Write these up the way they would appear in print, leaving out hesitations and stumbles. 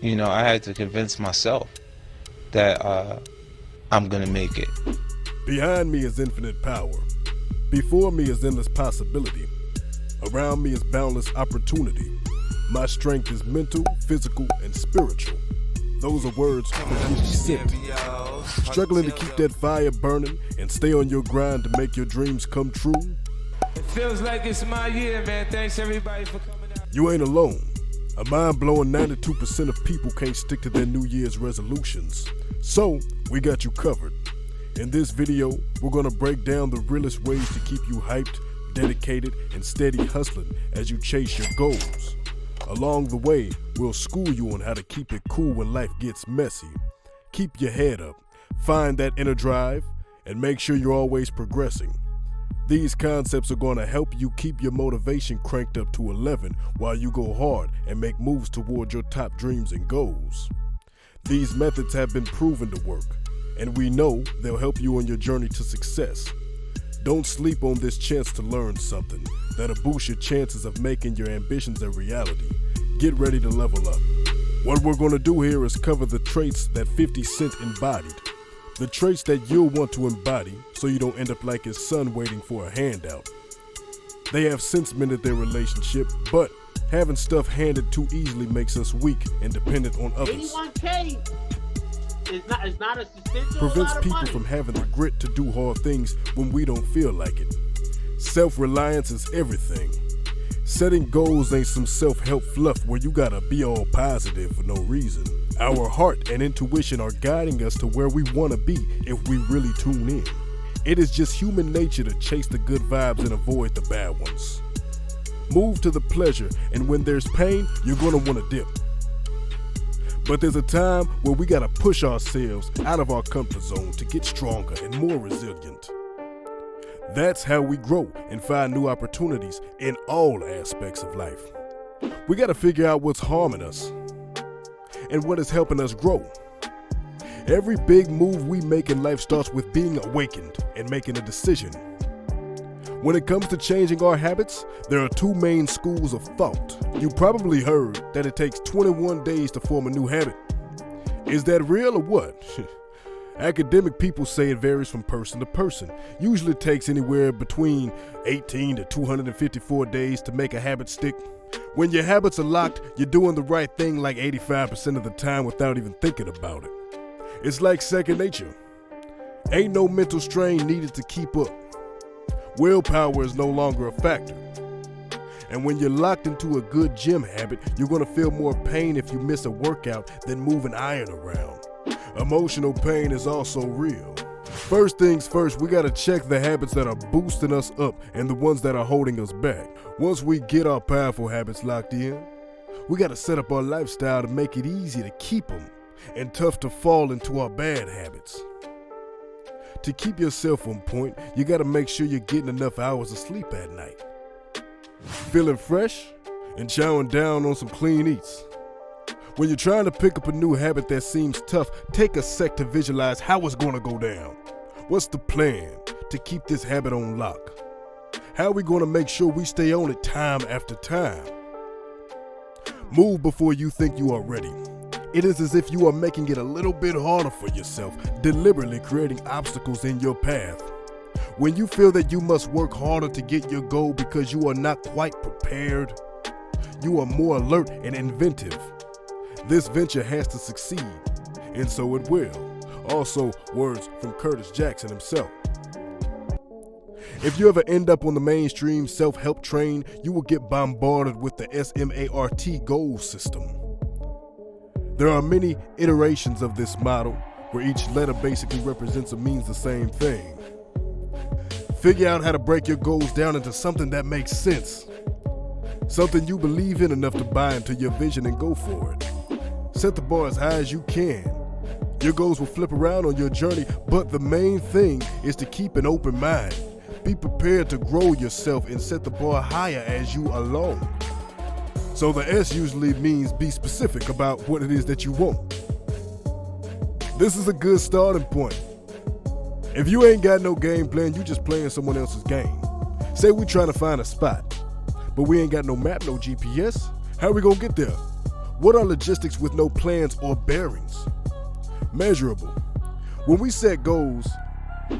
You know, I had to convince myself that I'm gonna make it. Behind me is infinite power. Before me is endless possibility. Around me is boundless opportunity. My strength is mental, physical, and spiritual. Those are words from 50 Cent. Struggling to keep that fire burning and stay on your grind to make your dreams come true? It feels like it's my year, man. Thanks everybody for coming out. You ain't alone. A mind-blowing 92% of people can't stick to their New Year's resolutions. So, we got you covered. In this video, we're gonna break down the realest ways to keep you hyped, dedicated, and steady hustling as you chase your goals. Along the way, we'll school you on how to keep it cool when life gets messy. Keep your head up, find that inner drive, and make sure you're always progressing. These concepts are going to help you keep your motivation cranked up to 11 while you go hard and make moves toward your top dreams and goals. These methods have been proven to work, and we know they'll help you on your journey to success. Don't sleep on this chance to learn something that'll boost your chances of making your ambitions a reality. Get ready to level up. What we're going to do here is cover the traits that 50 Cent embodied. The traits that you'll want to embody so you don't end up like his son waiting for a handout. They have since mended their relationship, but having stuff handed too easily makes us weak and dependent on others. 81K is not a substantial Prevents lot of people money. from having the grit to do hard things when we don't feel like it. Self-reliance is everything. Setting goals ain't some self-help fluff where you gotta be all positive for no reason. Our heart and intuition are guiding us to where we want to be if we really tune in. It is just human nature to chase the good vibes and avoid the bad ones. Move to the pleasure, and when there's pain, you're gonna want to dip. But there's a time where we gotta push ourselves out of our comfort zone to get stronger and more resilient. That's how we grow and find new opportunities in all aspects of life. We gotta figure out what's harming us and what is helping us grow. Every big move we make in life starts with being awakened and making a decision. When it comes to changing our habits, there are two main schools of thought. You probably heard that it takes 21 days to form a new habit. Is that real or what? Academic people say it varies from person to person. Usually it takes anywhere between 18 to 254 days to make a habit stick. When your habits are locked, you're doing the right thing like 85% of the time without even thinking about it. It's like second nature. Ain't no mental strain needed to keep up. Willpower is no longer a factor. And when you're locked into a good gym habit, you're gonna feel more pain if you miss a workout than moving iron around. Emotional pain is also real. First things first, we gotta check the habits that are boosting us up and the ones that are holding us back. Once we get our powerful habits locked in, we gotta set up our lifestyle to make it easy to keep them and tough to fall into our bad habits. To keep yourself on point, you gotta make sure you're getting enough hours of sleep at night. Feeling fresh and chowing down on some clean eats. When you're trying to pick up a new habit that seems tough, take a sec to visualize how it's gonna go down. What's the plan to keep this habit on lock? How are we gonna make sure we stay on it time after time? Move before you think you are ready. It is as if you are making it a little bit harder for yourself, deliberately creating obstacles in your path. When you feel that you must work harder to get your goal because you are not quite prepared, you are more alert and inventive. This venture has to succeed, and so it will. Also, words from Curtis Jackson himself. If you ever end up on the mainstream self-help train, you will get bombarded with the SMART goal system. There are many iterations of this model, where each letter basically represents or means the same thing. Figure out how to break your goals down into something that makes sense. Something you believe in enough to buy into your vision and go for it. Set the bar as high as you can. Your goals will flip around on your journey, but the main thing is to keep an open mind. Be prepared to grow yourself and set the bar higher as you along. So the S usually means be specific about what it is that you want. This is a good starting point. If you ain't got no game plan, you just playing someone else's game. Say we trying to find a spot, but we ain't got no map, no GPS. How we gonna get there? What are logistics with no plans or bearings? Measurable. When we set goals,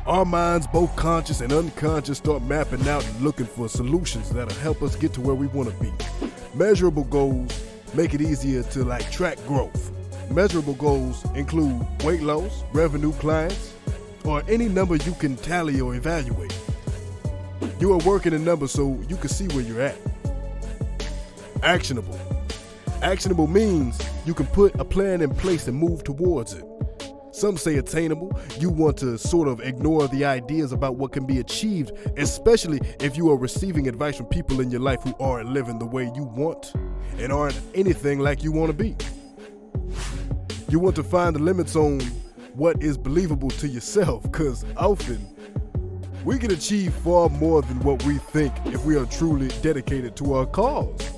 our minds, both conscious and unconscious, start mapping out and looking for solutions that'll help us get to where we want to be. Measurable goals make it easier to track growth. Measurable goals include weight loss, revenue, clients, or any number you can tally or evaluate. You are working a number so you can see where you're at. Actionable. Actionable means you can put a plan in place and move towards it. Some say attainable. You want to sort of ignore the ideas about what can be achieved, especially if you are receiving advice from people in your life who aren't living the way you want and aren't anything like you want to be. You want to find the limits on what is believable to yourself, because often we can achieve far more than what we think if we are truly dedicated to our cause.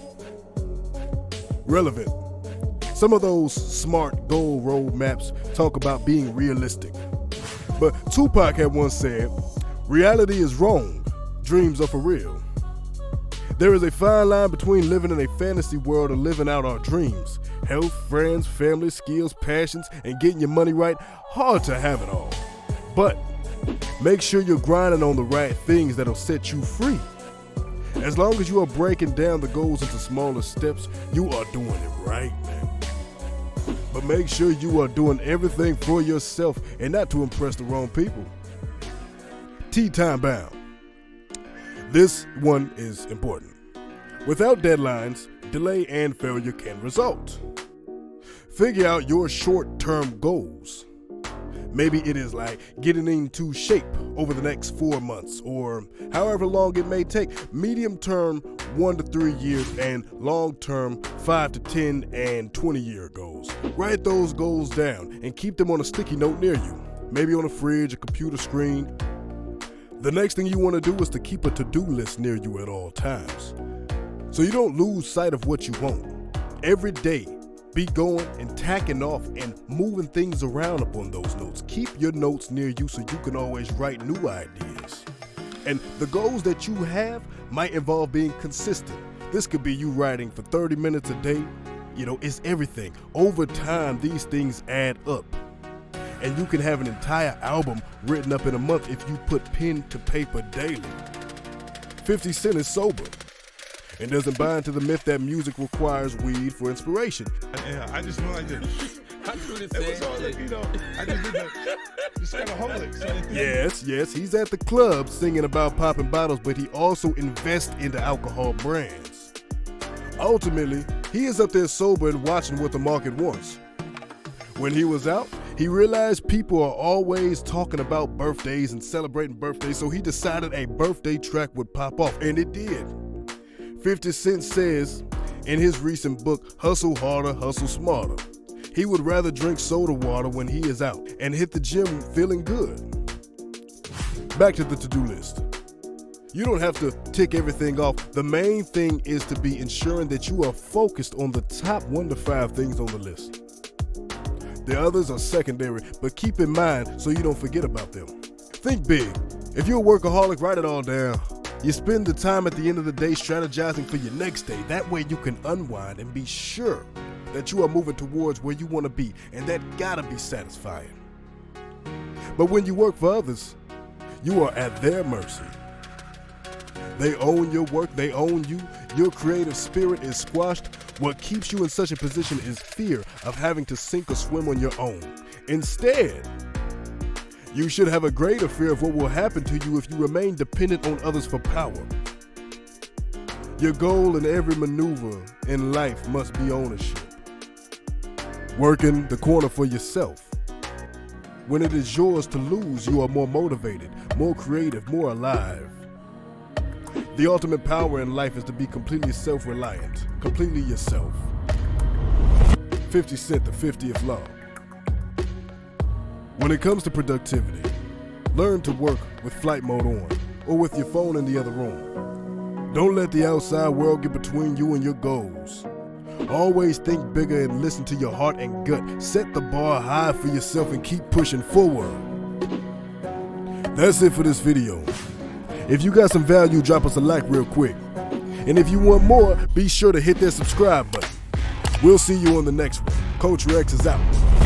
Relevant. Some of those smart goal roadmaps talk about being realistic. But Tupac had once said, "Reality is wrong, dreams are for real." There is a fine line between living in a fantasy world and living out our dreams. Health, friends, family, skills, passions, and getting your money right, hard to have it all. But make sure you're grinding on the right things that'll set you free. As long as you are breaking down the goals into smaller steps, you are doing it right, man. But make sure you are doing everything for yourself and not to impress the wrong people. Time bound. This one is important. Without deadlines, delay and failure can result. Figure out your short-term goals. Maybe it is like getting into shape over the next 4 months, or however long it may take. Medium term, 1 to 3 years, and long term, 5 to 10 and 20-year goals. Write those goals down and keep them on a sticky note near you, maybe on a fridge, a computer screen. The next thing you want to do is to keep a to-do list near you at all times, so you don't lose sight of what you want. Every day, be going and tacking off and moving things around upon those notes. Keep your notes near you so you can always write new ideas. And the goals that you have might involve being consistent. This could be you writing for 30 minutes a day. It's everything. Over time, these things add up. And you can have an entire album written up in a month if you put pen to paper daily. 50 Cent is sober and doesn't buy into the myth that music requires weed for inspiration. Yeah, I just went like this. I do the same. I just did the Scanaholic. So Yes, he's at the club singing about popping bottles, but he also invests into alcohol brands. Ultimately, he is up there sober and watching what the market wants. When he was out, he realized people are always talking about birthdays and celebrating birthdays, so he decided a birthday track would pop off, and it did. 50 Cent says in his recent book, Hustle Harder, Hustle Smarter, he would rather drink soda water when he is out and hit the gym feeling good. Back to the to-do list. You don't have to tick everything off. The main thing is to be ensuring that you are focused on the top 1 to 5 things on the list. The others are secondary, but keep in mind so you don't forget about them. Think big. If you're a workaholic, write it all down. You spend the time at the end of the day strategizing for your next day. That way you can unwind and be sure that you are moving towards where you want to be, and that gotta be satisfying. But when you work for others, you are at their mercy. They own your work, they own you. Your creative spirit is squashed. What keeps you in such a position is fear of having to sink or swim on your own. Instead, you should have a greater fear of what will happen to you if you remain dependent on others for power. Your goal in every maneuver in life must be ownership. Working the corner for yourself. When it is yours to lose, you are more motivated, more creative, more alive. The ultimate power in life is to be completely self-reliant, completely yourself. 50 Cent, the 50th Law. When it comes to productivity, learn to work with flight mode on or with your phone in the other room. Don't let the outside world get between you and your goals. Always think bigger and listen to your heart and gut. Set the bar high for yourself and keep pushing forward. That's it for this video. If you got some value, drop us a like real quick. And if you want more, be sure to hit that subscribe button. We'll see you on the next one. Culture X is out.